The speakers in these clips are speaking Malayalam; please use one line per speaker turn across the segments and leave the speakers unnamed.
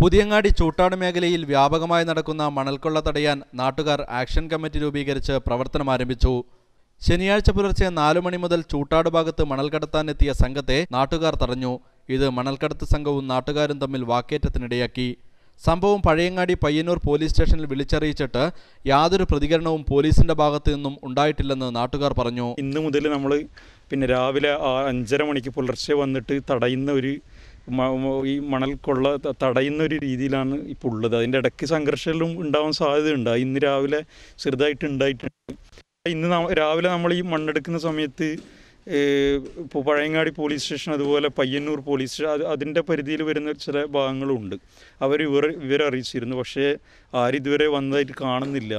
പുതിയങ്ങാടി ചൂട്ടാട് മേഖലയിൽ വ്യാപകമായി നടക്കുന്ന മണൽക്കൊള്ള തടയാൻ നാട്ടുകാർ ആക്ഷൻ കമ്മിറ്റി രൂപീകരിച്ച് പ്രവർത്തനം ആരംഭിച്ചു. ശനിയാഴ്ച പുലർച്ചെ 4 മണി മുതൽ ചൂട്ടാട് ഭാഗത്ത് മണൽ കടത്താനെത്തിയ സംഘത്തെ നാട്ടുകാർ തടഞ്ഞു. ഇത് മണൽക്കടത്ത് സംഘവും നാട്ടുകാരും തമ്മിൽ വാക്കേറ്റത്തിനിടയാക്കി. സംഭവം പഴയങ്ങാടി പയ്യന്നൂർ പോലീസ് സ്റ്റേഷനിൽ വിളിച്ചറിയിച്ചിട്ട് യാതൊരു പ്രതികരണവും പോലീസിന്റെ ഭാഗത്തു നിന്നും ഉണ്ടായിട്ടില്ലെന്ന് നാട്ടുകാർ പറഞ്ഞു.
ഇന്ന് മുതൽ നമ്മൾ രാവിലെ 5:30 മണിക്ക് പുലർച്ചെ വന്നിട്ട് തടയുന്ന ഈ മണൽ കൊള്ള തടയുന്ന ഒരു രീതിയിലാണ് ഇപ്പോൾ ഉള്ളത്. അതിൻ്റെ ഇടയ്ക്ക് സംഘർഷങ്ങളും ഉണ്ടാവാൻ സാധ്യതയുണ്ട്. ഇന്ന് രാവിലെ ചെറുതായിട്ട് ഉണ്ടായിട്ടുണ്ട്. ഇന്ന് രാവിലെ നമ്മൾ ഈ മണ്ണെടുക്കുന്ന സമയത്ത് ഇപ്പോൾ പഴയങ്ങാടി പോലീസ് സ്റ്റേഷൻ, അതുപോലെ പയ്യന്നൂർ പോലീസ് സ്റ്റേഷൻ, അതിൻ്റെ പരിധിയിൽ വരുന്ന ചില ഭാഗങ്ങളുണ്ട്. അവർ വിവരം അറിയിച്ചിരുന്നു. പക്ഷേ ആരും ഇതുവരെ വന്നതായിട്ട് കാണുന്നില്ല.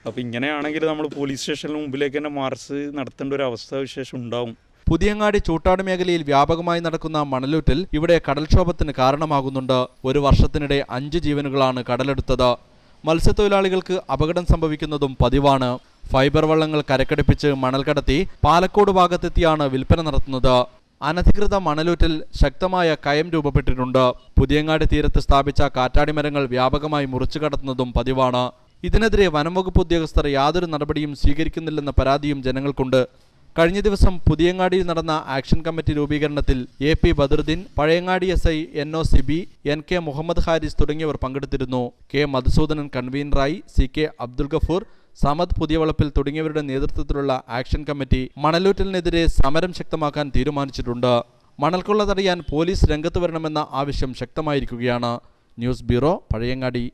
അപ്പോൾ ഇങ്ങനെയാണെങ്കിൽ നമ്മൾ പോലീസ് സ്റ്റേഷന് മുമ്പിലേക്ക് തന്നെ മാർച്ച് നടത്തേണ്ട ഒരു അവസ്ഥാവിശേഷം ഉണ്ടാവും.
പുതിയങ്ങാടി ചൂട്ടാട് മേഖലയിൽ വ്യാപകമായി നടക്കുന്ന മണലൂറ്റിൽ ഇവിടെ കടൽക്ഷോഭത്തിന് കാരണമാകുന്നുണ്ട്. ഒരു വർഷത്തിനിടെ 5 ജീവനുകളാണ് കടലെടുത്തത്. മത്സ്യത്തൊഴിലാളികൾക്ക് അപകടം സംഭവിക്കുന്നതും പതിവാണ്. ഫൈബർ വള്ളങ്ങൾ കരക്കടുപ്പിച്ച് മണൽ കടത്തി പാലക്കോട് ഭാഗത്തെത്തിയാണ് വിൽപ്പന നടത്തുന്നത്. അനധികൃത മണലൂറ്റിൽ ശക്തമായ കയം രൂപപ്പെട്ടിട്ടുണ്ട്. പുതിയങ്ങാടി തീരത്ത് സ്ഥാപിച്ച കാറ്റാടി മരങ്ങൾ വ്യാപകമായി മുറിച്ചു കടത്തുന്നതും പതിവാണ്. ഇതിനെതിരെ വനംവകുപ്പ് ഉദ്യോഗസ്ഥർ യാതൊരു നടപടിയും സ്വീകരിക്കുന്നില്ലെന്ന പരാതിയും ജനങ്ങൾക്കുണ്ട്. കഴിഞ്ഞ ദിവസം പുതിയങ്ങാടിയിൽ നടന്ന ആക്ഷൻ കമ്മിറ്റി രൂപീകരണത്തിൽ AP Badaruddin, Pazhayangadi SI NO Sibi, NK Muhammad Haris തുടങ്ങിയവർ പങ്കെടുത്തിരുന്നു. K മധുസൂദനൻ കൺവീനറായി, CK അബ്ദുൽ ഗഫൂർ, സമദ് പുതിയവളപ്പിൽ തുടങ്ങിയവരുടെ നേതൃത്വത്തിലുള്ള ആക്ഷൻ കമ്മിറ്റി മണലൂറ്റലിനെതിരെ സമരം ശക്തമാക്കാൻ തീരുമാനിച്ചിട്ടുണ്ട്. മണൽക്കൊള്ള തടയാൻ പോലീസ് രംഗത്ത് വരണമെന്ന ആവശ്യം ശക്തമായിരിക്കുകയാണ്. News bureau, Pazhayangadi.